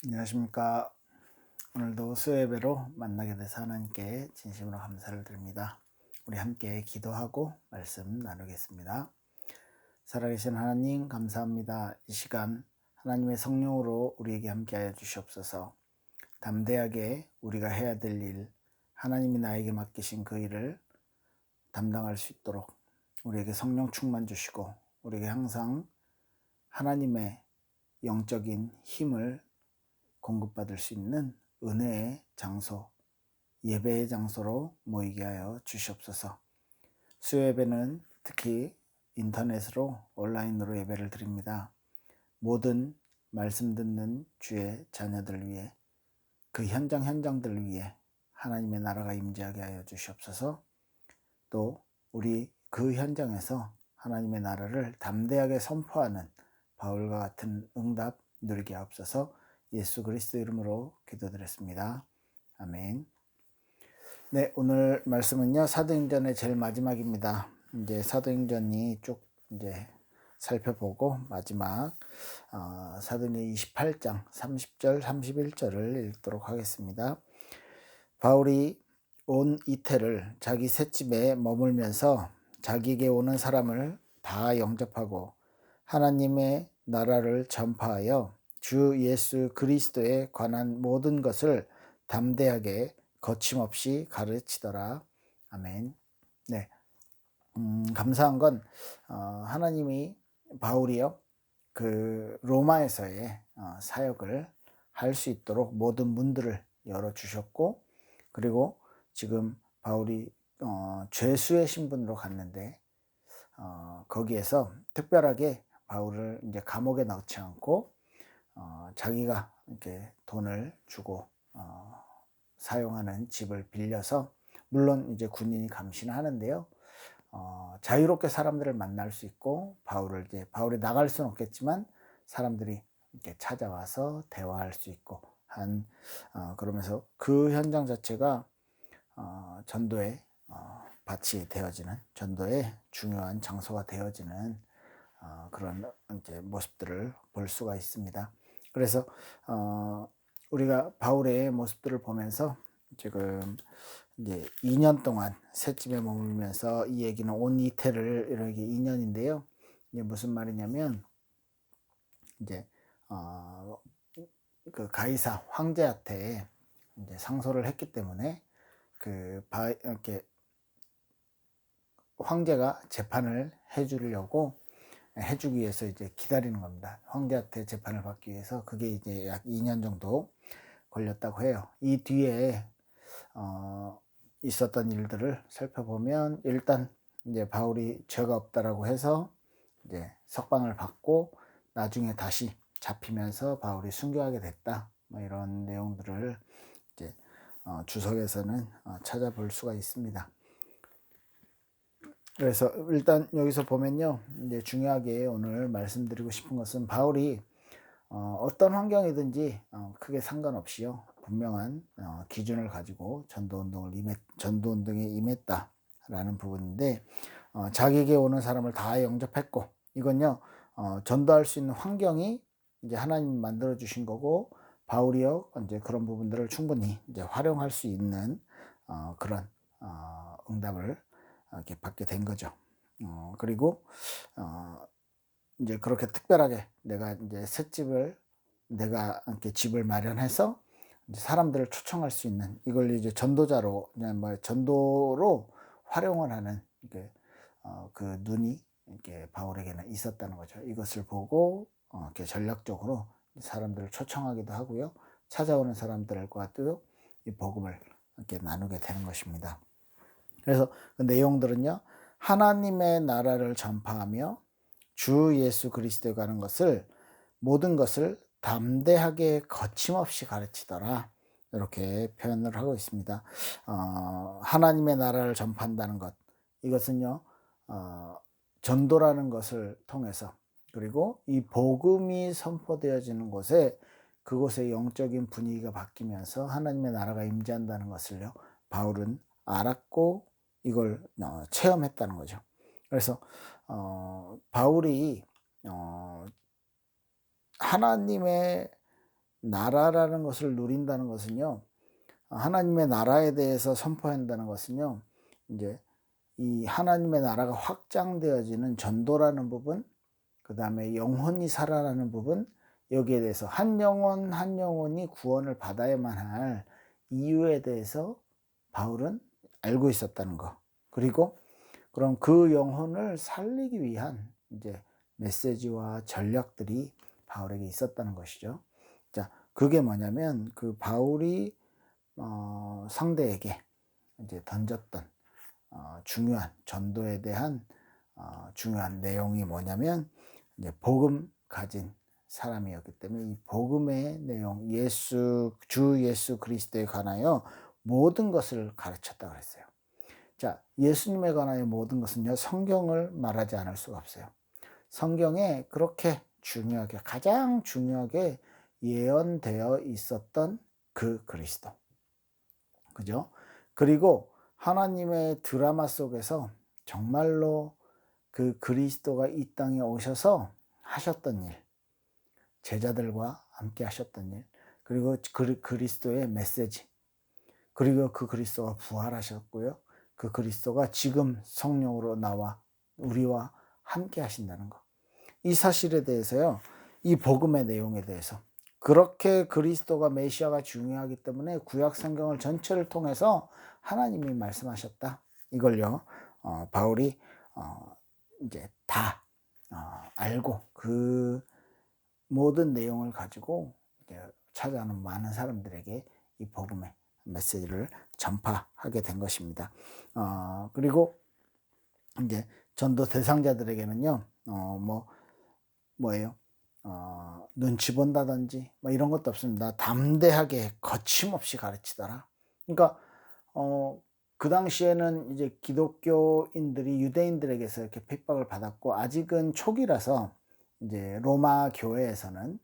안녕하십니까. 오늘도 수요예배로 만나게 돼서 하나님께 진심으로 감사를 드립니다. 우리 함께 기도하고 말씀 나누겠습니다. 살아계신 하나님 감사합니다. 이 시간 하나님의 성령으로 우리에게 함께하여 주시옵소서. 담대하게 우리가 해야 될 일, 하나님이 나에게 맡기신 그 일을 담당할 수 있도록 우리에게 성령 충만 주시고 우리에게 항상 하나님의 영적인 힘을 공급받을 수 있는 은혜의 장소, 예배의 장소로 모이게 하여 주시옵소서. 수요예배는 특히 인터넷으로 온라인으로 예배를 드립니다. 모든 말씀 듣는 주의 자녀들 위해, 그 현장들을 위해 하나님의 나라가 임재하게 하여 주시옵소서. 또 우리 그 현장에서 하나님의 나라를 담대하게 선포하는 바울과 같은 응답 누리게 하옵소서. 예수 그리스도 이름으로 기도드렸습니다. 아멘. 네, 오늘 말씀은요, 사도행전의 제일 마지막입니다. 이제 사도행전이 쭉 이제 살펴보고 마지막 사도행전 28장 30절 31절을 읽도록 하겠습니다. 바울이 온 이태를 자기 셋집에 머물면서 자기에게 오는 사람을 다 영접하고 하나님의 나라를 전파하여 주 예수 그리스도에 관한 모든 것을 담대하게 거침없이 가르치더라. 아멘. 네, 감사한 건 하나님이 바울이요 그 로마에서의 사역을 할 수 있도록 모든 문들을 열어 주셨고, 그리고 지금 바울이 죄수의 신분으로 갔는데 거기에서 특별하게 바울을 이제 감옥에 넣지 않고 자기가 이렇게 돈을 주고 사용하는 집을 빌려서, 물론 이제 군인이 감시는 하는데요. 자유롭게 사람들을 만날 수 있고, 바울이 나갈 수는 없겠지만 사람들이 이렇게 찾아와서 대화할 수 있고 그러면서 그 현장 자체가 전도의 밭이 되어지는, 전도의 중요한 장소가 되어지는 그런 이제 모습들을 볼 수가 있습니다. 그래서 우리가 바울의 모습들을 보면서 지금 이제 2년 동안 셋집에 머물면서, 이 얘기는 온 이태를 이렇게 2년인데요. 이게 무슨 말이냐면, 이제 그 가이사 황제한테 이제 상소를 했기 때문에 이렇게 황제가 재판을 해주기 위해서 이제 기다리는 겁니다. 황제한테 재판을 받기 위해서. 그게 이제 약 2년 정도 걸렸다고 해요. 이 뒤에 있었던 일들을 살펴보면, 일단 이제 바울이 죄가 없다라고 해서 이제 석방을 받고 나중에 다시 잡히면서 바울이 순교하게 됐다, 뭐 이런 내용들을 이제 주석에서는 찾아볼 수가 있습니다. 그래서 일단 여기서 보면요, 이제 중요하게 오늘 말씀드리고 싶은 것은, 바울이 어떤 환경이든지 크게 상관없이요, 분명한 기준을 가지고 전도운동에 임했다라는 부분인데, 자기에게 오는 사람을 다 영접했고, 이건요 전도할 수 있는 환경이 이제 하나님이 만들어 주신 거고, 바울이요 이제 그런 부분들을 충분히 이제 활용할 수 있는 그런 응답을 이렇게 받게 된 거죠. 그리고 이제 그렇게 특별하게 내가 이렇게 집을 마련해서 이제 사람들을 초청할 수 있는, 이걸 이제 전도자로, 그냥 뭐 전도로 활용을 하는, 이게 그 눈이 이렇게 바울에게는 있었다는 거죠. 이것을 보고 이렇게 전략적으로 사람들을 초청하기도 하고요, 찾아오는 사람들과도 이 복음을 이렇게 나누게 되는 것입니다. 그래서 그 내용들은요, 하나님의 나라를 전파하며 주 예수 그리스도에 관한 모든 것을 담대하게 거침없이 가르치더라, 이렇게 표현을 하고 있습니다. 하나님의 나라를 전파한다는 것, 이것은요 전도라는 것을 통해서, 그리고 이 복음이 선포되어지는 곳에, 그곳의 영적인 분위기가 바뀌면서 하나님의 나라가 임재한다는 것을요 바울은 알았고, 이걸 체험했다는 거죠. 그래서 바울이 하나님의 나라라는 것을 누린다는 것은요, 하나님의 나라에 대해서 선포한다는 것은요, 이제 이 하나님의 나라가 확장되어지는 전도라는 부분, 그 다음에 영혼이 살아나는 부분, 여기에 대해서 한 영혼 한 영혼이 구원을 받아야만 할 이유에 대해서 바울은 알고 있었다는 거. 그리고 그럼 그 영혼을 살리기 위한 이제 메시지와 전략들이 바울에게 있었다는 것이죠. 자, 그게 뭐냐면 그 바울이 상대에게 이제 던졌던 중요한 전도에 대한 중요한 내용이 뭐냐면 이제 복음 가진 사람이었기 때문에 이 복음의 내용, 주 예수 그리스도에 관하여 모든 것을 가르쳤다 그랬어요. 자, 예수님에 관하여 모든 것은요, 성경을 말하지 않을 수가 없어요. 성경에 그렇게 중요하게, 가장 중요하게 예언되어 있었던 그 그리스도. 그죠? 그리고 하나님의 드라마 속에서 정말로 그 그리스도가 이 땅에 오셔서 하셨던 일, 제자들과 함께 하셨던 일, 그리고 그리스도의 메시지, 그리고 그 그리스도가 부활하셨고요. 그 그리스도가 지금 성령으로 나와 우리와 함께 하신다는 것. 이 사실에 대해서요, 이 복음의 내용에 대해서 그렇게 그리스도가 메시아가 중요하기 때문에 구약 성경을 전체를 통해서 하나님이 말씀하셨다. 이걸요, 바울이 이제 다 알고 그 모든 내용을 가지고 찾아오는 많은 사람들에게 이 복음의 메시지를 전파하게 된 것입니다. 그리고 이제 전도 대상자들에게는요, 뭐예요? 눈치 본다든지 뭐 이런 것도 없습니다. 담대하게 거침없이 가르치더라. 그러니까 그 당시에는 이제 기독교인들이 유대인들에게서 이렇게 핍박을 받았고, 아직은 초기라서 이제 로마 교회에서는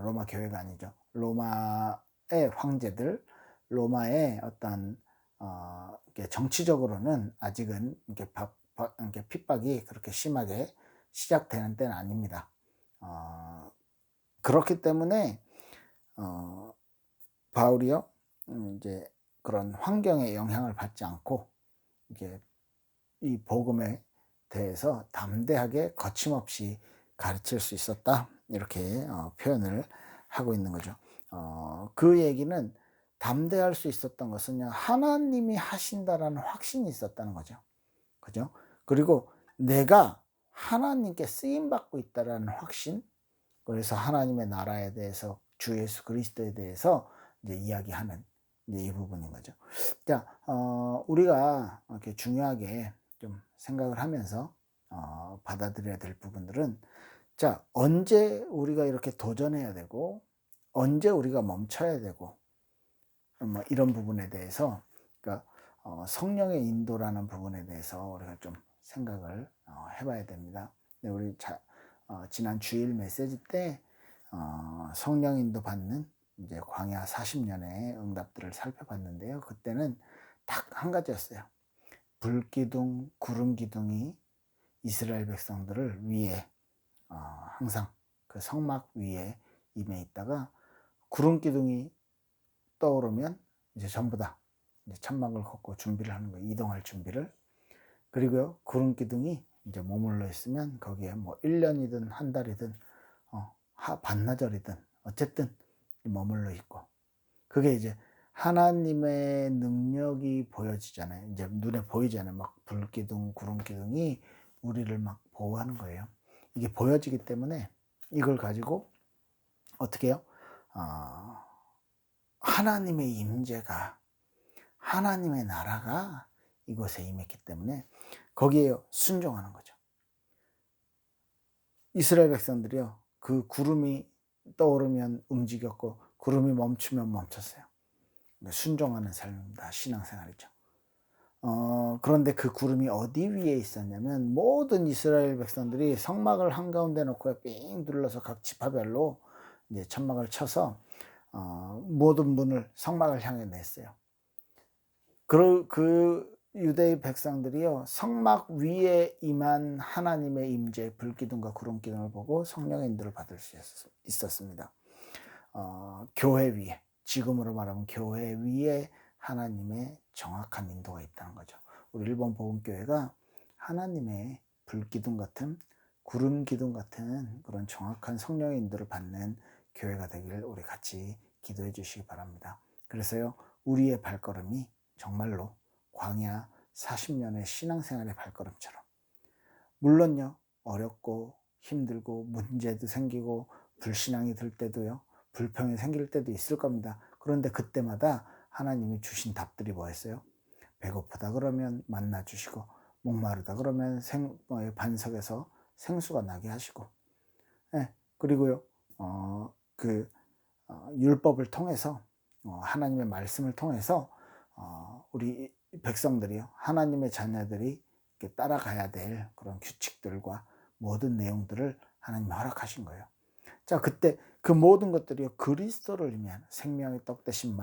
로마 교회가 아니죠. 로마의 황제들, 로마의 어떤 이렇게 정치적으로는 아직은 이렇게 핍박이 그렇게 심하게 시작되는 때는 아닙니다. 그렇기 때문에 바울이요, 이제 그런 환경에 영향을 받지 않고 이게 이 복음에 대해서 담대하게 거침없이 가르칠 수 있었다, 이렇게 표현을 하고 있는 거죠. 그 얘기는 담대할 수 있었던 것은요, 하나님이 하신다라는 확신이 있었다는 거죠. 그죠? 그리고 내가 하나님께 쓰임 받고 있다라는 확신. 그래서 하나님의 나라에 대해서, 주 예수 그리스도에 대해서 이제 이야기하는 이제 이 부분인 거죠. 자, 우리가 이렇게 중요하게 좀 생각을 하면서 받아들여야 될 부분들은, 자, 언제 우리가 이렇게 도전해야 되고 언제 우리가 멈춰야 되고 뭐 이런 부분에 대해서, 그러니까 성령의 인도라는 부분에 대해서 우리가 좀 생각을 해봐야 됩니다. 우리 지난 주일 메시지 때 성령 인도 받는 이제 광야 40년의 응답들을 살펴봤는데요. 그때는 딱 한 가지였어요. 불기둥, 구름 기둥이 이스라엘 백성들을 위에 항상 그 성막 위에 임해 있다가 구름 기둥이 떠오르면 이제 전부 다 이제 천막을 걷고 준비를 하는 거예요. 이동할 준비를. 그리고요, 구름 기둥이 이제 머물러 있으면 거기에 뭐 1년이든 한 달이든 반나절이든 어쨌든 머물러 있고, 그게 이제 하나님의 능력이 보여지잖아요. 이제 눈에 보이잖아요. 막 불기둥, 구름 기둥이 우리를 막 보호하는 거예요. 이게 보여지기 때문에 이걸 가지고 어떻게 해요? 하나님의 임재가, 하나님의 나라가 이곳에 임했기 때문에 거기에 순종하는 거죠. 이스라엘 백성들이요, 그 구름이 떠오르면 움직였고 구름이 멈추면 멈췄어요. 순종하는 삶입니다. 신앙생활이죠. 그런데 그 구름이 어디 위에 있었냐면, 모든 이스라엘 백성들이 성막을 한가운데 놓고 삥 둘러서 각 지파별로 이제 천막을 쳐서 모든 문을 성막을 향해 냈어요. 그 유대의 백성들이요, 성막 위에 임한 하나님의 임재, 불기둥과 구름 기둥을 보고 성령의 인도를 받을 수 있었습니다. 교회 위에, 지금으로 말하면 교회 위에 하나님의 정확한 인도가 있다는 거죠. 우리 일본 복음교회가 하나님의 불기둥 같은, 구름 기둥 같은 그런 정확한 성령의 인도를 받는 교회가 되길 우리 같이 기도해 주시기 바랍니다. 그래서요, 우리의 발걸음이 정말로 광야 40년의 신앙생활의 발걸음처럼, 물론요, 어렵고 힘들고 문제도 생기고 불신앙이 들 때도요, 불평이 생길 때도 있을 겁니다. 그런데 그때마다 하나님이 주신 답들이 뭐였어요? 배고프다 그러면 만나 주시고, 목마르다 그러면 반석에서 생수가 나게 하시고, 예, 그리고요, 율법을 통해서, 하나님의 말씀을 통해서, 우리 백성들이요, 하나님의 자녀들이 이렇게 따라가야 될 그런 규칙들과 모든 내용들을 하나님이 허락하신 거예요. 자, 그때 그 모든 것들이요, 그리스도를 의미하는 생명의 떡 대신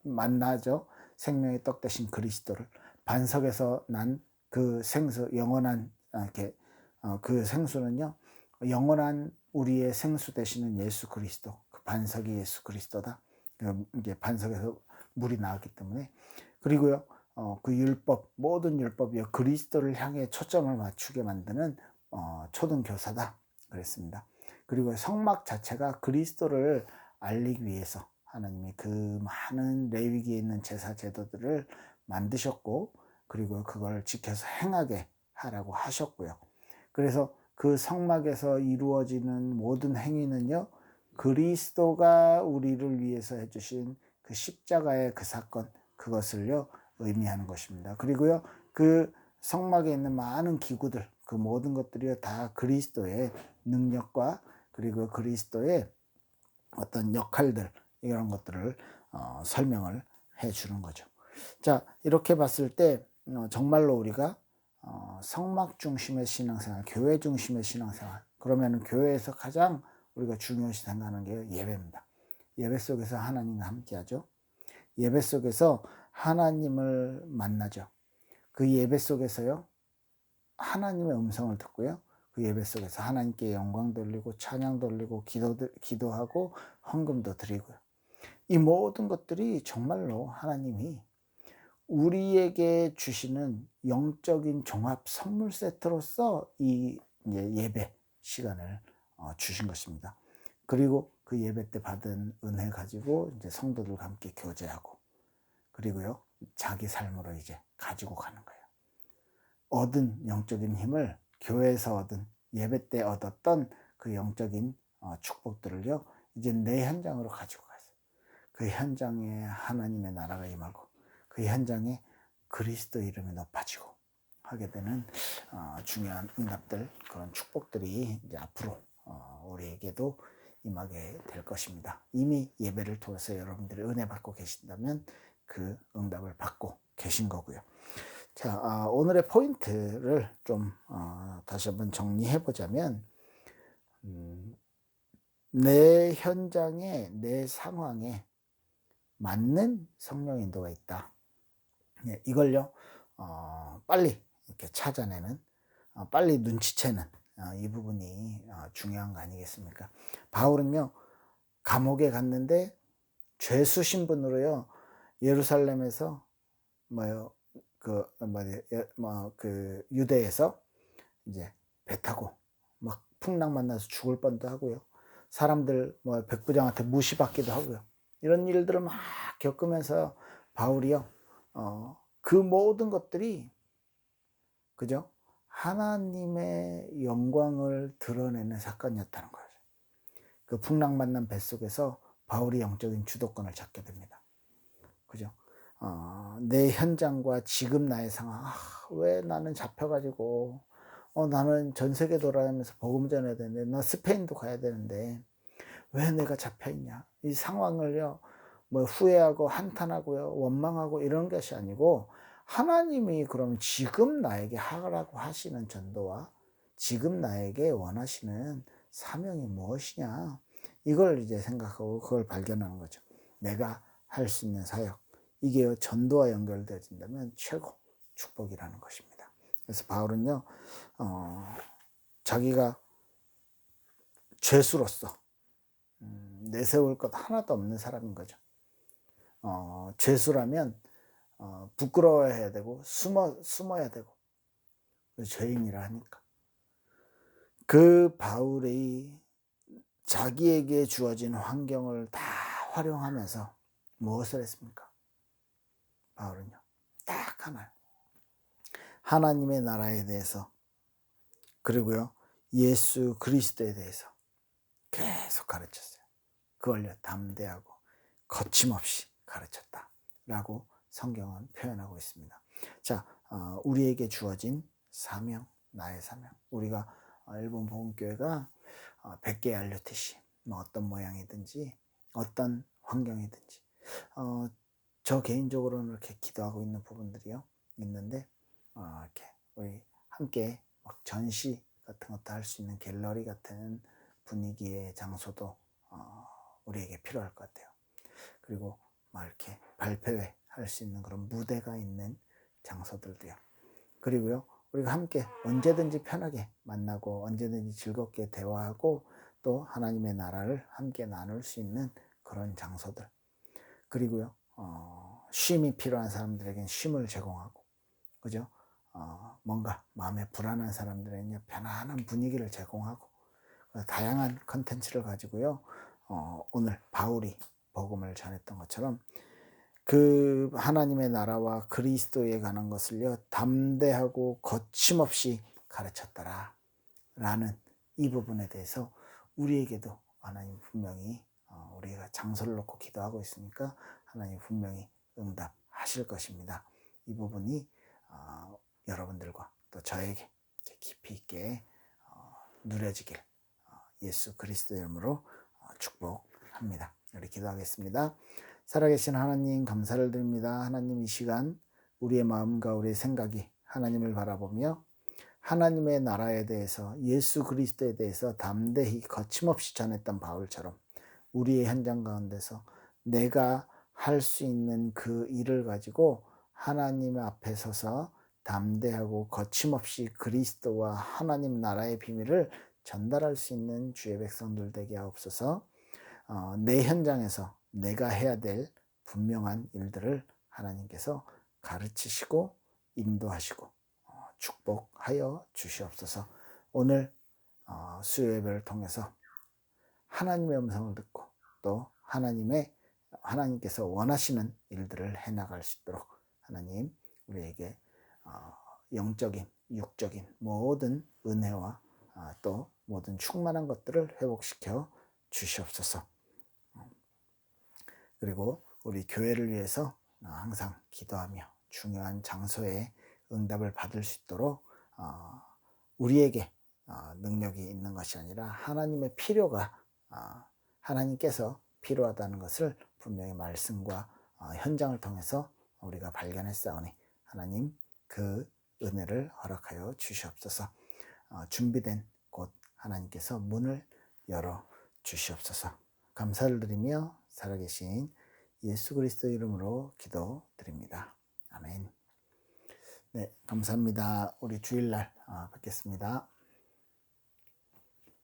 만나죠. 생명의 떡 대신 그리스도를, 반석에서 난 그 생수, 영원한, 그 생수는요, 영원한 우리의 생수 되시는 예수 그리스도, 그 반석이 예수 그리스도다. 이제 반석에서 물이 나왔기 때문에. 그리고요, 그 율법, 모든 율법이요, 그리스도를 향해 초점을 맞추게 만드는 초등교사다 그랬습니다. 그리고 성막 자체가 그리스도를 알리기 위해서 하나님이 그 많은 레위기에 있는 제사 제도들을 만드셨고, 그리고 그걸 지켜서 행하게 하라고 하셨고요. 그래서 그 성막에서 이루어지는 모든 행위는요, 그리스도가 우리를 위해서 해주신 그 십자가의 그 사건, 그것을요 의미하는 것입니다. 그리고요, 그 성막에 있는 많은 기구들, 그 모든 것들이요 다 그리스도의 능력과, 그리고 그리스도의 어떤 역할들, 이런 것들을 설명을 해 주는 거죠. 자, 이렇게 봤을 때 정말로 우리가 성막 중심의 신앙생활, 교회 중심의 신앙생활, 그러면 교회에서 가장 우리가 중요시 생각하는 게 예배입니다. 예배 속에서 하나님과 함께하죠. 예배 속에서 하나님을 만나죠. 그 예배 속에서요, 하나님의 음성을 듣고요, 그 예배 속에서 하나님께 영광 돌리고 찬양 돌리고 기도하고 헌금도 드리고요. 이 모든 것들이 정말로 하나님이 우리에게 주시는 영적인 종합 선물 세트로서 이 예배 시간을 주신 것입니다. 그리고 그 예배 때 받은 은혜 가지고 이제 성도들과 함께 교제하고, 그리고요, 자기 삶으로 이제 가지고 가는 거예요. 얻은 영적인 힘을, 교회에서 얻은, 예배 때 얻었던 그 영적인 축복들을요, 이제 내 현장으로 가지고 가서 그 현장에 하나님의 나라가 임하고, 그 현장에 그리스도 이름이 높아지고 하게 되는 중요한 응답들, 그런 축복들이 이제 앞으로 우리에게도 임하게 될 것입니다. 이미 예배를 통해서 여러분들이 은혜 받고 계신다면 그 응답을 받고 계신 거고요. 자, 오늘의 포인트를 좀 다시 한번 정리해 보자면, 내 현장에, 내 상황에 맞는 성령 인도가 있다. 예, 이걸요, 빨리 이렇게 찾아내는, 빨리 눈치채는 이 부분이 중요한 거 아니겠습니까? 바울은요, 감옥에 갔는데 죄수 신분으로요, 예루살렘에서 그 유대에서 이제 배 타고 막 풍랑 만나서 죽을 뻔도 하고요. 사람들 백부장한테 무시받기도 하고요. 이런 일들을 막 겪으면서 바울이요, 그 모든 것들이, 그죠? 하나님의 영광을 드러내는 사건이었다는 거죠. 그 풍랑 만난 뱃속에서 바울이 영적인 주도권을 잡게 됩니다. 그죠? 내 현장과 지금 나의 상황, 왜 나는 잡혀가지고, 나는 전 세계 돌아다니면서 복음 전해야 되는데, 나 스페인도 가야 되는데, 왜 내가 잡혀있냐? 이 상황을요, 후회하고 한탄하고요, 원망하고 이런 것이 아니고, 하나님이 그럼 지금 나에게 하라고 하시는 전도와 지금 나에게 원하시는 사명이 무엇이냐? 이걸 이제 생각하고 그걸 발견하는 거죠. 내가 할 수 있는 사역. 이게 전도와 연결되어진다면 최고 축복이라는 것입니다. 그래서 바울은요, 자기가 죄수로서 내세울 것 하나도 없는 사람인 거죠. 죄수라면 부끄러워해야 되고 숨어야 되고 죄인이라 하니까. 그 바울이 자기에게 주어진 환경을 다 활용하면서 무엇을 했습니까? 바울은요, 딱 하나요. 하나님의 나라에 대해서, 그리고요, 예수 그리스도에 대해서 계속 가르쳤어요. 그걸요, 담대하고 거침없이 가르쳤다라고 성경은 표현하고 있습니다. 자, 우리에게 주어진 사명, 나의 사명. 우리가 일본 복음교회가 100개 알려듯이 어떤 모양이든지 어떤 환경이든지 저 개인적으로는 이렇게 기도하고 있는 부분들이요 있는데, 이렇게 우리 함께 막 전시 같은 것도 할 수 있는 갤러리 같은 분위기의 장소도 우리에게 필요할 것 같아요. 그리고 막 이렇게 발표회 할 수 있는 그런 무대가 있는 장소들도요. 그리고요, 우리가 함께 언제든지 편하게 만나고 언제든지 즐겁게 대화하고 또 하나님의 나라를 함께 나눌 수 있는 그런 장소들. 그리고요, 쉼이 필요한 사람들에게는 쉼을 제공하고, 그죠? 뭔가 마음에 불안한 사람들에게는 편안한 분위기를 제공하고, 다양한 컨텐츠를 가지고요, 오늘 바울이 복음을 전했던 것처럼 그 하나님의 나라와 그리스도에 관한 것을요, 담대하고 거침없이 가르쳤더라 라는 이 부분에 대해서 우리에게도 하나님 분명히, 우리가 장소를 놓고 기도하고 있으니까 하나님 분명히 응답하실 것입니다. 이 부분이 여러분들과 또 저에게 깊이 있게 누려지길 예수 그리스도 이름으로 축복합니다. 우리 기도하겠습니다. 살아계신 하나님, 감사를 드립니다. 하나님, 이 시간 우리의 마음과 우리의 생각이 하나님을 바라보며 하나님의 나라에 대해서, 예수 그리스도에 대해서 담대히 거침없이 전했던 바울처럼 우리의 현장 가운데서 내가 할 수 있는 그 일을 가지고 하나님 앞에 서서 담대하고 거침없이 그리스도와 하나님 나라의 비밀을 전달할 수 있는 주의 백성들 되게 하옵소서. 내 현장에서 내가 해야 될 분명한 일들을 하나님께서 가르치시고 인도하시고 축복하여 주시옵소서. 오늘 수요 예배를 통해서 하나님의 음성을 듣고 또 하나님께서 원하시는 일들을 해나갈 수 있도록 하나님 우리에게 영적인 육적인 모든 은혜와 또 모든 충만한 것들을 회복시켜 주시옵소서. 그리고 우리 교회를 위해서 항상 기도하며 중요한 장소에 응답을 받을 수 있도록 우리에게 능력이 있는 것이 아니라 하나님의 필요가, 하나님께서 필요하다는 것을 분명히 말씀과 현장을 통해서 우리가 발견했사오니 하나님 그 은혜를 허락하여 주시옵소서. 준비된 곳 하나님께서 문을 열어 주시옵소서. 감사를 드리며 살아계신 예수 그리스도 이름으로 기도드립니다. 아멘. 네, 감사합니다. 우리 주일날 뵙겠습니다.